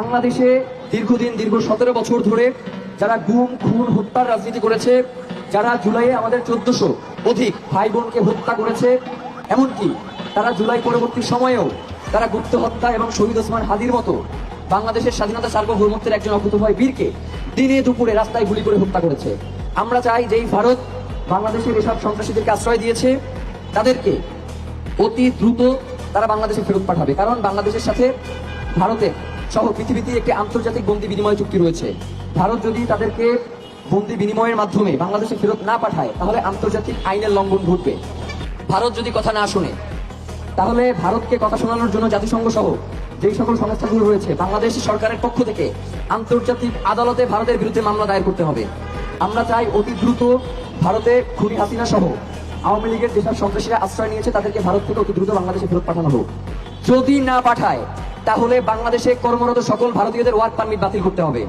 বাংলাদেশে দীর্ঘ 17 বছর ধরে যারা গুম খুন হত্যার রাজনীতি করেছে, যারা জুলাইয়ে আমাদের 1400 অধিক ভাই বোনকে হত্যা করেছে, এমনকি তারা জুলাই পরবর্তী সময়েও তারা গুপ্ত হত্যা এবং শহীদ ওসমান হাদির মতো বাংলাদেশের স্বাধীনতা সার্বভৌমত্বের একজন অকুতোভয় বীরকে দিনে দুপুরে রাস্তায় গুলি করে হত্যা করেছে। আমরা চাই যে এই ভারত বাংলাদেশের এসব সন্ত্রাসীদেরকে আশ্রয় দিয়েছে, তাদেরকে অতি দ্রুত তারা বাংলাদেশে ফেরত পাঠাবে। কারণ বাংলাদেশের সাথে ভারতের সহ পৃথিবীতে একটি আন্তর্জাতিক বন্দি বিনিময় চুক্তি রয়েছে। ভারত যদি তাদেরকে বন্দি বিনিময়ের মাধ্যমে বাংলাদেশে ফেরত না পাঠায়, তাহলে আন্তর্জাতিক আইনের লঙ্ঘন ঘটবে। ভারত যদি কথা না শুনে, তাহলে ভারতকে কথা শোনানোর জন্য জাতিসংঘ সহ যেই সকল সংস্থাগুলো রয়েছে, বাংলাদেশ সরকারের পক্ষ থেকে আন্তর্জাতিক আদালতে ভারতের বিরুদ্ধে মামলা দায়ের করতে হবে। আমরা চাই অতি দ্রুত ভারতে খুনি হাসিনা সহ আওয়ামী লীগের যেসব সন্ত্রাসীরা আশ্রয় নিয়েছে, তাদেরকে ভারত থেকে অতি দ্রুত বাংলাদেশে ফেরত পাঠানো হোক। যদি না পাঠায়, তাহলে বাংলাদেশে কর্মরত সকল ভারতীয়দের ওয়ার্ক পারমিট বাতিল করতে হবে।